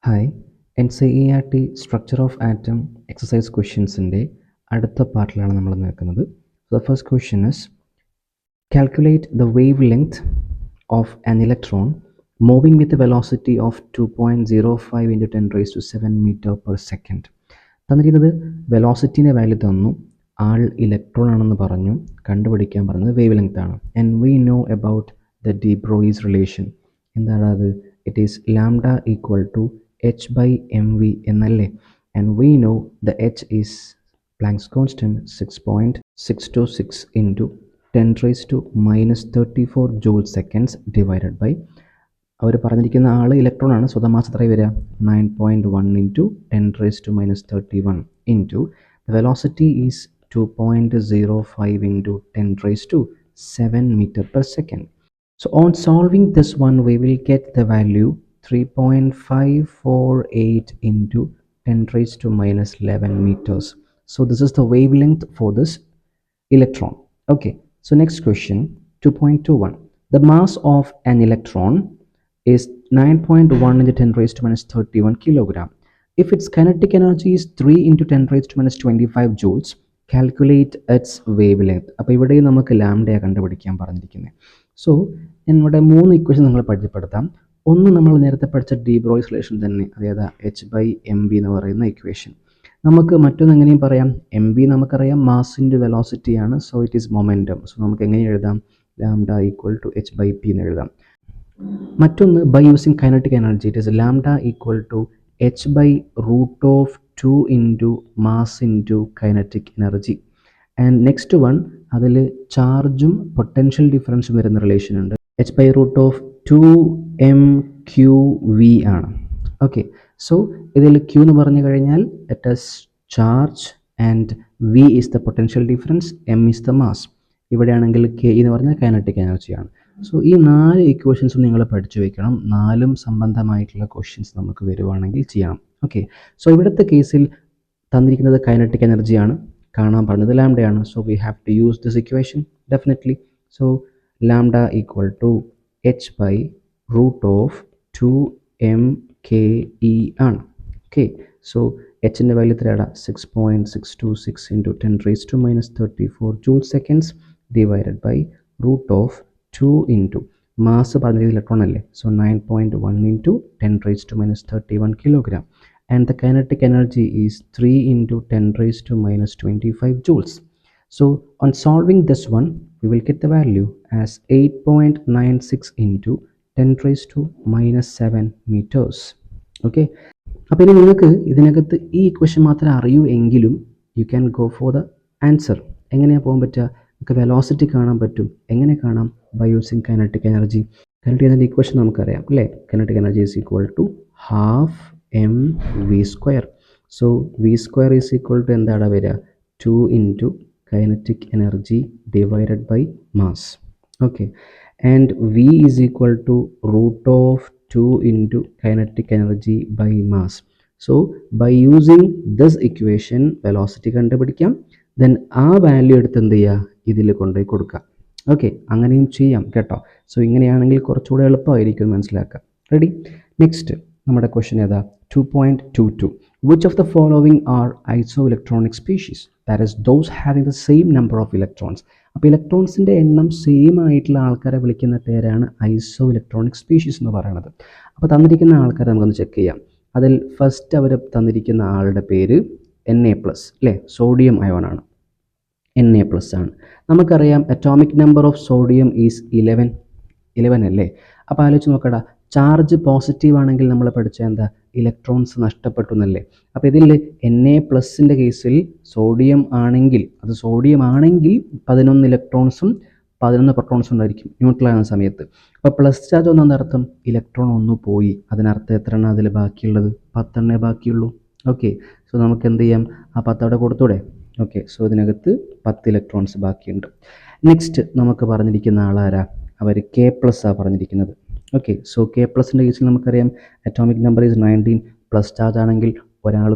Hi, NCERT structure of atom exercise ക്വസ്റ്റ്യൻസിൻ്റെ അടുത്ത പാർട്ടിലാണ് നമ്മൾ നിൽക്കുന്നത്. The first question is calculate the wavelength of an electron moving with velocity of 2.05 × 10⁻⁷ m/s. തന്നിരിക്കുന്നത് വെലോസിറ്റീൻ്റെ value തന്നു, ആൾ electron ആണെന്ന് പറഞ്ഞു, കണ്ടുപിടിക്കാൻ പറഞ്ഞത് വേവ് ലെങ്ത് ആണ്. And we know about the de Broglie relation. എന്താണ് അത്? It is lambda equal to h/mv എന്നല്ലേ. And we know the h is Planck's constant 6.626 × 10⁻⁻34 J/s divided by, അവർ പറഞ്ഞിരിക്കുന്ന ആൾ ഇലക്ട്രോൺ ആണ്. സോ ദ മാസ് എത്ര വരിക? 9.1 × 10⁻31 into the velocity is 2.05 × 10⁻7 m/s. So on solving this one, we will get the value 3.548 × 10⁻11 meters. So this is the wavelength for this electron. Okay, so next question, 2.21. The mass of an electron is 9.1 × 10⁻31 kilogram. If its kinetic energy is 3 × 10⁻25 joules, calculate its wavelength. അപ്പോൾ ഇവിടെ നമുക്ക് ലാംഡയെ കണ്ടുപിടിക്കാൻ പറഞ്ഞിരിക്കുന്നത്. So ഇവിടെ 3 equation നമ്മൾ പരിചയപ്പെടുത്താം. ഒന്ന് നമ്മൾ നേരത്തെ പഠിച്ച ഡി ബ്രോയിസ് റിലേഷൻ തന്നെ, അതായത് h/mv എന്ന് പറയുന്ന ഇക്വേഷൻ. നമുക്ക് മറ്റൊന്ന് എങ്ങനെയും പറയാം. എം വി നമുക്കറിയാം മാസിൻ്റെ വെലോസിറ്റിയാണ്, so it is momentum. So നമുക്ക് എങ്ങനെ എഴുതാം? ലാംഡ ഈക്വൽ ടു h/p എന്ന് എഴുതാം. മറ്റൊന്ന് by using kinetic energy, it is lambda equal to h/√2 into mass into kinetic energy. And next one, അതിൽ ചാർജും പൊട്ടൻഷ്യൽ ഡിഫറൻസും വരുന്ന റിലേഷൻ ഉണ്ട്. h/√2mqv ആണ്. ഓക്കെ, സോ ഇതിൽ q എന്ന് പറഞ്ഞു കഴിഞ്ഞാൽ it is charge and v is the potential difference, m is the mass. ഇവിടെയാണെങ്കിൽ k എന്ന് പറഞ്ഞാൽ കൈനറ്റിക് എനർജിയാണ്. സോ ഈ 4 ഇക്വേഷൻസും നിങ്ങൾ പഠിച്ചു വെക്കണം. 4 സംബന്ധമായിട്ടുള്ള ക്വസ്റ്റ്യൻസ് നമുക്ക് വരുവാണെങ്കിൽ ചെയ്യണം. ഓക്കെ, സോ ഇവിടുത്തെ കേസിൽ തന്നിരിക്കുന്നത് കൈനറ്റിക് എനർജിയാണ്, കാണാൻ പറഞ്ഞത് ലാംഡയാണ്. So we have to use this equation definitely. So lambda equal to h/√2mke ആണ്. ഓക്കെ, സോ എച്ചിൻ്റെ വാല്യൂ എത്രയാണ്? 6.626 × 10⁻34 J/s divided by √2 into mass പറഞ്ഞത് ഇലക്ട്രോൺ അല്ലേ. So 9.1 × 10⁻31 kilogram. And the kinetic energy is 3 × 10⁻25 joules. So on solving this one, we will get the value as 8.96 × 10⁻7 meters. Okay, അപ്പോൾ ഇനി നിങ്ങൾക്ക് ഇതിനകത്ത് ഈ ഇക്വേഷൻ മാത്രമേ അറിയൂ എങ്കിലും you can go for the answer. എങ്ങനെയാണ് പോകാൻ പറ്റുക? നമുക്ക് വെലോസിറ്റി കാണാൻ പറ്റും. എങ്ങനെ കാണാം? By using kinetic energy. Kinetic energy equation നമുക്കറിയാം അല്ലേ. Kinetic energy is equal to half mv². So v² is equal to എന്താണ് വരിക? 2 into kinetic energy divided by mass. Okay, and v is equal to √2 into kinetic energy by mass. So by using this equation velocity കണ്ടുപിടിക്കാം. Then ആ value എടുത്ത് എന്ത് ചെയ്യുക? ഇതിൽ കൊണ്ടുപോയി കൊടുക്കുക. ഓക്കെ, അങ്ങനെയും ചെയ്യാം കേട്ടോ. സോ ഇങ്ങനെയാണെങ്കിൽ കുറച്ചുകൂടെ എളുപ്പമായിരിക്കും മനസ്സിലാക്കുക. റെഡി? നെക്സ്റ്റ് നമ്മുടെ ക്വസ്റ്റ്യൻ ഏതാ? 2.22. Which of the following are isoelectronic species? That is those having the same number of electrons. അപ്പോൾ ഇലക്ട്രോൺസിൻ്റെ എണ്ണം സെയിം ആയിട്ടുള്ള ആൾക്കാരെ വിളിക്കുന്ന പേരാണ് ഐസോ ഇലക്ട്രോണിക് സ്പീഷീസ് എന്ന് പറയുന്നത്. അപ്പോൾ തന്നിരിക്കുന്ന ആൾക്കാരെ നമുക്കൊന്ന് ചെക്ക് ചെയ്യാം. അതിൽ ഫസ്റ്റ് അവർ തന്നിരിക്കുന്ന ആളുടെ പേര് Na+, അല്ലേ, സോഡിയം അയോണാണ്. Na+ ആണ്. നമുക്കറിയാം atomic number of sodium is 11 അല്ലേ. അപ്പോൾ ആലോചിച്ച് നോക്കടാ, ചാർജ് പോസിറ്റീവ് ആണെങ്കിൽ നമ്മൾ പഠിച്ച എന്താ? ഇലക്ട്രോൺസ് നഷ്ടപ്പെട്ടു എന്നല്ലേ. അപ്പോൾ ഇതിൽ Na+ൻ്റെ കേസിൽ സോഡിയം ആണെങ്കിൽ 11 ഇലക്ട്രോൺസും 11 പ്രോട്ടോൺസും ഉണ്ടായിരിക്കും ന്യൂട്രലാകുന്ന സമയത്ത്. അപ്പോൾ പ്ലസ് ചാർജ് ഒന്നാം അർത്ഥം ഇലക്ട്രോൺ ഒന്ന് പോയി. അതിനർത്ഥം എത്ര എണ്ണം അതിൽ ബാക്കിയുള്ളത്? 10 എണ്ണേ ബാക്കിയുള്ളൂ. ഓക്കെ, സോ നമുക്ക് എന്ത് ചെയ്യാം? ആ 10 അവിടെ കൊടുത്തൂടെ? ഓക്കെ, സോ ഇതിനകത്ത് 10 ഇലക്ട്രോൺസ് ബാക്കിയുണ്ട്. നെക്സ്റ്റ് നമുക്ക് പറഞ്ഞിരിക്കുന്ന ആളാരാ? അവർ K+ പറഞ്ഞിരിക്കുന്നത്. ഓക്കെ, സോ K+ൻ്റെ കേസിൽ നമുക്കറിയാം atomic number is 19. Plus charge ആണെങ്കിൽ ഒരാൾ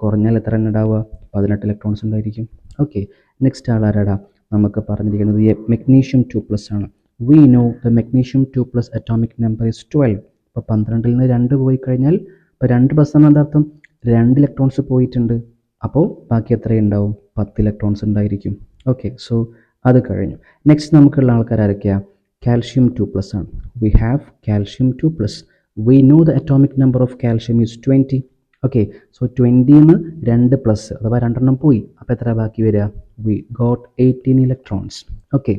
കുറഞ്ഞാൽ എത്ര എണ്ണം ഉണ്ടാവുക? 18 ഇലക്ട്രോൺസ് ഉണ്ടായിരിക്കും. ഓക്കെ, നെക്സ്റ്റ് ആളാരാടാ? നമുക്ക് പറഞ്ഞിരിക്കുന്നത് മെഗ്നീഷ്യം 2+ ആണ്. We know the magnesium 2+ atomic number is 12. അപ്പോൾ 12-ൽ നിന്ന് 2 പോയി കഴിഞ്ഞാൽ ഇപ്പോൾ 2 പ്ലസ് എന്നാൽ എന്താ അർത്ഥം? 2 ഇലക്ട്രോൺസ് പോയിട്ടുണ്ട്. അപ്പോൾ ബാക്കി എത്രയുണ്ടാവും? 10 ഇലക്ട്രോൺസ് ഉണ്ടായിരിക്കും. ഓക്കെ, സോ അത് കഴിഞ്ഞു. നെക്സ്റ്റ് നമുക്കുള്ള ആൾക്കാർ ആരൊക്കെയാണ്? കാൽഷ്യം 2+ ആണ്. We have calcium 2+. We know the atomic number of calcium is 20. Okay, so 20-ന്ന് 2 പ്ലസ് അഥവാ 2 പോയി. അപ്പോൾ എത്ര ബാക്കി വരിക? We got 18 electrons. Okay,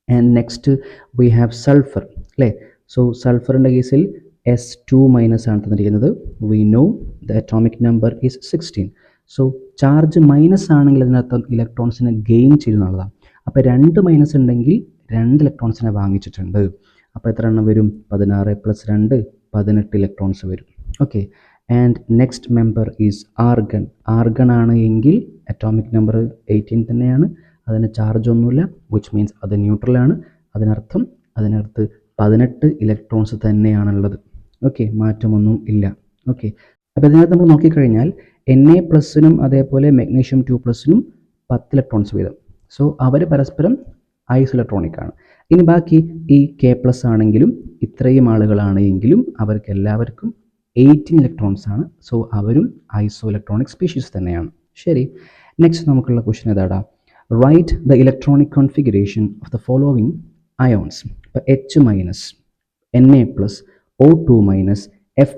and next we have sulphur അല്ലേ. സോ സൾഫറിൻ്റെ കേസിൽ S2- ആണ് തന്നിരിക്കുന്നത്. We know the atomic number is 16. So charge minus ആണെങ്കിൽ അതിനർത്ഥം ഇലക്ട്രോൺസിനെ ഗെയിൻ ചെയ്യുന്നതാണ്. അപ്പോൾ 2 മൈനസ് ഉണ്ടെങ്കിൽ 2 ഇലക്ട്രോൺസിനെ വാങ്ങിച്ചിട്ടുണ്ട്. അപ്പോൾ എത്ര എണ്ണം വരും? 16 + 2 18 ഇലക്ട്രോൺസ് വരും. Okay, and next member is argon. Argon ആണ് എങ്കിൽ അറ്റോമിക് നമ്പർ 18 തന്നെയാണ്. അതിന് ചാർജ് ഒന്നുമില്ല, വിച്ച് മീൻസ് അത് ന്യൂട്രലാണ്. അതിനർത്ഥം അതിനകത്ത് 18 ഇലക്ട്രോൺസ് തന്നെയാണുള്ളത്. ഓക്കെ, മാറ്റമൊന്നും ഇല്ല. ഓക്കെ, അപ്പോൾ ഇതിനകത്ത് നമ്മൾ നോക്കിക്കഴിഞ്ഞാൽ Na+-നും അതേപോലെ മെഗ്നീഷ്യം 2+-നും 10 ഇലക്ട്രോൺസ് വീതം. സോ അവർ പരസ്പരം ഐസോഇലക്ട്രോണിക് ആണ്. ഇനി ബാക്കി ഈ K+ ആണെങ്കിലും ഇത്രയും ആളുകളാണ് എങ്കിലും അവർക്ക് എല്ലാവർക്കും 18 ഇലക്ട്രോൺസ് ആണ്. സോ അവരും ഐസോഇലക്ട്രോണിക് സ്പീഷീസ് തന്നെയാണ്. ശരി, നെക്സ്റ്റ് നമുക്കുള്ള ക്വസ്റ്റ്യൻ ഏതാടാ? Write the electronic configuration of the following ions. ഇപ്പോൾ H-, Na+, O2-, F-.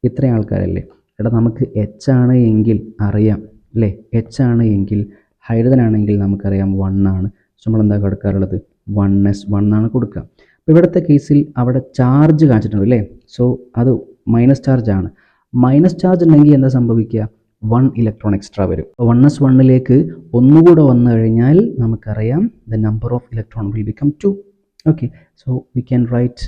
ഇത്രയും ആൾക്കാരല്ലേ? എടാ നമുക്ക് H ആണ് എങ്കിൽ അറിയാം അല്ലേ? H ആണ് എങ്കിൽ ഹൈഡ്രജൻ ആണെങ്കിൽ നമുക്കറിയാം 1 ആണ്. സോ നമ്മൾ എന്താ കൊടുക്കാറുള്ളത്? 1s1 ആണ് കൊടുക്കുക. അപ്പോൾ ഇവിടുത്തെ കേസിൽ അവിടെ ചാർജ് കാണിച്ചിട്ടുണ്ട് അല്ലേ? സോ അത് മൈനസ് ചാർജ് ആണ്. മൈനസ് ചാർജ് ഉണ്ടെങ്കിൽ എന്താ സംഭവിക്കുക? 1 ഇലക്ട്രോൺ എക്സ്ട്രാ വരും. 1s1ലേക്ക് ഒന്നുകൂടെ വന്നു കഴിഞ്ഞാൽ നമുക്കറിയാം the number of electron will become 2. Okay, so we can right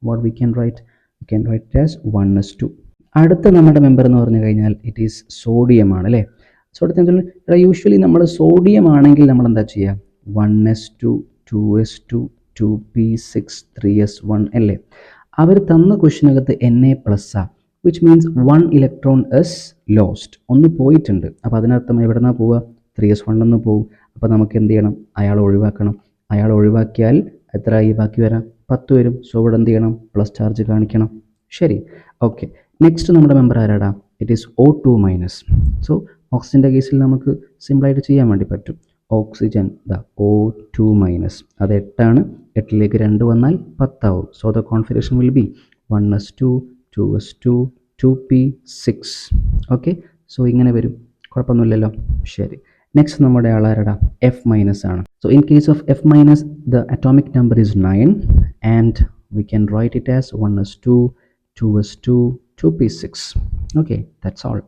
what we can right? V can right as 1s2. അടുത്ത നമ്മുടെ മെമ്പർ എന്ന് പറഞ്ഞു കഴിഞ്ഞാൽ ഇറ്റ് ഈസ് സോഡിയം ആണ് അല്ലേ? സോഡിയത്തിന് യൂഷ്വലി നമ്മൾ സോഡിയം ആണെങ്കിൽ നമ്മൾ എന്താ ചെയ്യുക? 1s2, 2s2, 2p6, 3s1 അല്ലേ? അവർ തന്ന ക്വസ്റ്റിനകത്ത് Na+, which means 1 electron is lost. ഒന്ന് പോയിട്ടുണ്ട്. അപ്പോൾ അതിനർത്ഥം എവിടെ നിന്നാണ് പോവുക? 3s1 എന്ന് പോവും. അപ്പോൾ നമുക്ക് എന്ത് ചെയ്യണം? അയാൾ ഒഴിവാക്കണം. അയാൾ ഒഴിവാക്കിയാൽ എത്ര ആയി ബാക്കി വരാം? 10 വരും. സോ ഇവിടെ എന്ത് ചെയ്യണം? പ്ലസ് ചാർജ് കാണിക്കണം. ശരി, ഓക്കെ. നെക്സ്റ്റ് നമ്മുടെ മെമ്പർ ആരാടാ? It is O2-. സോ ഓക്സിജൻ്റെ കേസിൽ നമുക്ക് സിമ്പിളായിട്ട് ചെയ്യാൻ വേണ്ടി പറ്റും. Oxygen O2-. അത് 8 ആണ്. 8ലേക്ക് 2 വന്നാൽ 10 ആവും. So the configuration will be 1s2, 2s2, 2p6. Okay, so ഇങ്ങനെ വരും. കുഴപ്പമൊന്നുമില്ലല്ലോ. ശരി, നെക്സ്റ്റ് നമ്മുടെ ആളാരടാ? F- ആണ്. So in case of F-, the atomic number is 9 and we can write it as 1s2, 2s2, 2p6. Okay, that's all.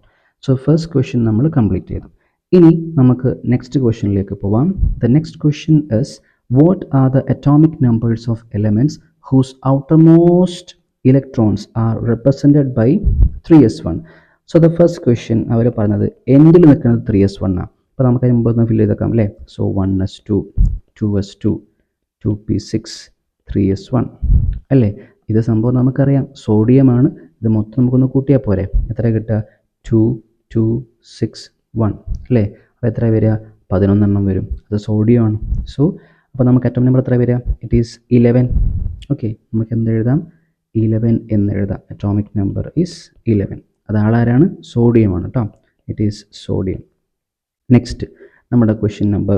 So first question നമ്മൾ complete ചെയ്തു. ഇനി നമുക്ക് നെക്സ്റ്റ് ക്വസ്റ്റ്യനിലേക്ക് പോവാം. The next question is what are the atomic numbers of elements whose outermost electrons are represented by 3s1. So the first question അവർ പറഞ്ഞത് എൻഡിൽ നിൽക്കുന്നത് 3s1 ആണ്. അപ്പോൾ നമുക്ക് അതിന് മുമ്പ് ഒന്ന് ഫില്ല് ചെയ്തേക്കാം അല്ലേ? So 1s2, 2s2, 2p6, 3s1 അല്ലേ? ഇത് സംഭവം നമുക്കറിയാം സോഡിയമാണ്. ഇത് മൊത്തം നമുക്കൊന്ന് കൂട്ടിയാൽ പോരെ? എത്ര കിട്ടുക? 2, 2, 6, 1 അല്ലേ? അപ്പോൾ എത്ര വരിക? 11 എണ്ണം വരും. അത് സോഡിയമാണ്. സോ അപ്പോൾ നമുക്ക് അറ്റോമിക് നമ്പർ എത്ര വരിക? It is 11. ഓക്കെ, നമുക്ക് എന്ത് എഴുതാം? 11 എന്ന് എഴുതാം. Atomic number is 11. അത് ആളാരാണ്? സോഡിയമാണ് കേട്ടോ. It is sodium. നെക്സ്റ്റ് നമ്മുടെ ക്വസ്റ്റ്യൻ നമ്പർ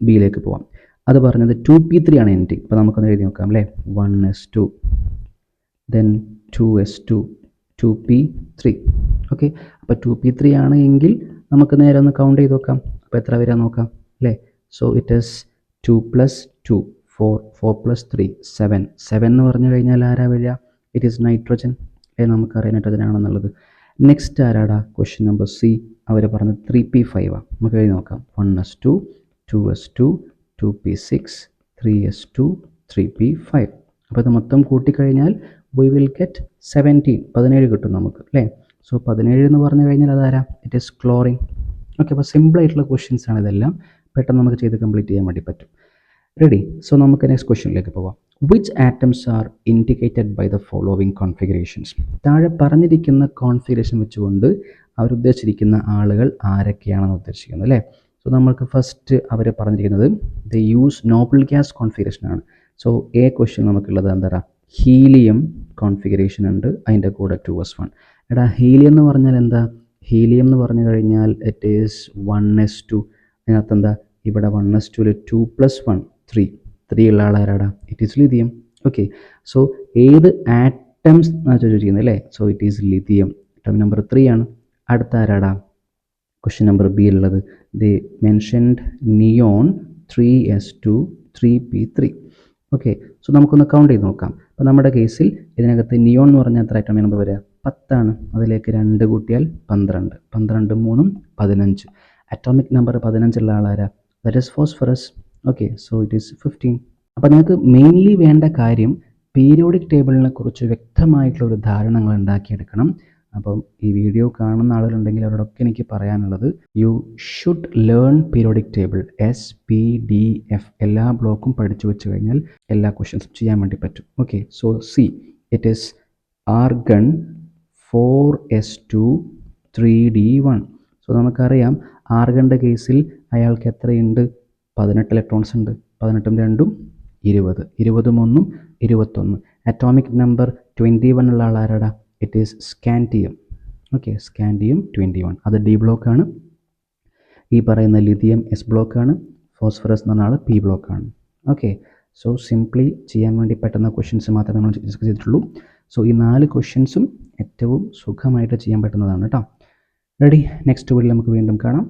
ബിയിലേക്ക് പോവാം. അത് പറഞ്ഞത് 2p3 ആണ് എൻഡിങ്. അപ്പോൾ നമുക്കൊന്ന് എഴുതി നോക്കാം അല്ലേ? 1s2, then 2s2, 2p3. Okay, അപ്പോൾ 2p3 ആണ് എങ്കിൽ നമുക്ക് നേരെ ഒന്ന് കൗണ്ട് ചെയ്ത് നോക്കാം. അപ്പോൾ എത്ര വരാൻ നോക്കാം അല്ലേ? So it is 2 + 2, 4, 4 + 3, 7. 7 എന്ന് പറഞ്ഞു കഴിഞ്ഞാൽ ആരാ വരിക? It is nitrogen. നമുക്കറിയാം നൈട്രജൻ ആണെന്നുള്ളത്. നെക്സ്റ്റ് ആരാടാ? Question number C. അവർ പറഞ്ഞത് 3p5 ആണ്. നമുക്ക് എഴുതി നോക്കാം. 1s2, 2s2, 2p6, 3s2, 3p5. അപ്പോൾ ഇത് മൊത്തം കൂട്ടിക്കഴിഞ്ഞാൽ we will get 17. 17 കിട്ടും നമുക്ക് അല്ലേ? സോ 17 എന്ന് പറഞ്ഞു കഴിഞ്ഞാൽ അതാരാ? It is chlorine. ഓക്കെ, അപ്പോൾ സിമ്പിളായിട്ടുള്ള ക്വസ്റ്റ്യൻസ് ആണ് ഇതെല്ലാം. പെട്ടെന്ന് നമുക്ക് ചെയ്ത് കംപ്ലീറ്റ് ചെയ്യാൻ വേണ്ടി പറ്റും. റെഡി? സോ നമുക്ക് നെക്സ്റ്റ് ക്വസ്റ്റ്യനിലേക്ക് പോവാം. Which atoms are indicated by the following configurations? താഴെ പറഞ്ഞിരിക്കുന്ന കോൺഫിഗറേഷൻ വെച്ചുകൊണ്ട് അവരുദ്ദേശിച്ചിരിക്കുന്ന ആളുകൾ ആരൊക്കെയാണെന്ന് ഉദ്ദേശിക്കുന്നത് അല്ലേ? സോ നമ്മൾക്ക് ഫസ്റ്റ് അവർ പറഞ്ഞിരിക്കുന്നത് the use noble gas configuration ആണ്. സോ എ ക്വസ്റ്റ്യൻ നമുക്കുള്ളത് എന്താ? ഹീലിയം കോൺഫിഗറേഷൻ ഉണ്ട്, അതിൻ്റെ കൂടെ 2s1. എടാ ഹീലിയം എന്ന് പറഞ്ഞാൽ എന്താ? ഹീലിയം എന്ന് പറഞ്ഞു കഴിഞ്ഞാൽ ഇറ്റ് ഈസ് 1s2. അതിനകത്ത് എന്താ? ഇവിടെ 1s2 2+1 3 ഉള്ള ആളാരാടാ? It is lithium. Okay, so ഏത് ആറ്റംസ് എന്നാണ് ചോദിച്ചിരിക്കുന്നത് അല്ലേ? So it is lithium. Atom number 3 ആണ്. അടുത്ത ആരാടാ? ക്വസ്റ്റ്യൻ നമ്പർ ബി ഉള്ളത് they mentioned neon 3s2 3p3. Okay, so നമുക്കൊന്ന് കൗണ്ട് ചെയ്ത് നോക്കാം. അപ്പോൾ നമ്മുടെ കേസിൽ ഇതിനകത്ത് നിയോൺ എന്ന് പറഞ്ഞാൽ എത്ര ആറ്റം നമ്പർ വരിക? 10 ആണ്. അതിലേക്ക് 2 കൂട്ടിയാൽ 12. 12 3 15. അറ്റോമിക് നമ്പർ 15 ഉള്ള ആളാരാ? That is phosphorus. Okay, so it is 15. അപ്പോൾ നിങ്ങൾക്ക് മെയിൻലി വേണ്ട കാര്യം പീരിയോഡിക് ടേബിളിനെ കുറിച്ച് വ്യക്തമായിട്ടുള്ള ഒരു ധാരണകൾ ഉണ്ടാക്കിയെടുക്കണം. അപ്പം ഈ വീഡിയോ കാണുന്ന ആളുകളുണ്ടെങ്കിൽ അവരോടൊക്കെ എനിക്ക് പറയാനുള്ളത്, you should learn periodic table SPDF എല്ലാ ബ്ലോക്കും പഠിച്ചു വെച്ച് കഴിഞ്ഞാൽ എല്ലാ ക്വസ്റ്റ്യൻസും ചെയ്യാൻ വേണ്ടി പറ്റും. Okay, so C it is argon 4s2 3d1. So നമുക്കറിയാം ആർഗണിൻ്റെ കേസിൽ അയാൾക്ക് എത്രയുണ്ട്? 18 ഇലക്ട്രോൺസ് ഉണ്ട്. 18ഉം 2ഉം 20, 20ഉം 1ഉം 21. അറ്റോമിക് നമ്പർ 21 ഉള്ള ആളാരാടാ? It is scandium. Okay, scandium 21, അത് ഡി ബ്ലോക്കാണ്. ഈ പറയുന്ന ലിഥിയം എസ് ബ്ലോക്കാണ്. ഫോസ്ഫറസ് എന്ന് പറഞ്ഞ ആൾ പി ബ്ലോക്കാണ്. ഓക്കെ, സോ സിംപ്ലി ചെയ്യാൻ വേണ്ടി പറ്റുന്ന ക്വസ്റ്റ്യൻസ് മാത്രമേ നമ്മൾ ഡിസ്കസ് ചെയ്തിട്ടുള്ളൂ. സോ ഈ 4 ക്വസ്റ്റ്യൻസും ഏറ്റവും സുഖമായിട്ട് ചെയ്യാൻ പറ്റുന്നതാണ് കേട്ടോ. റെഡി, നെക്സ്റ്റ് വീഡിയോയിൽ നമുക്ക് വീണ്ടും കാണാം.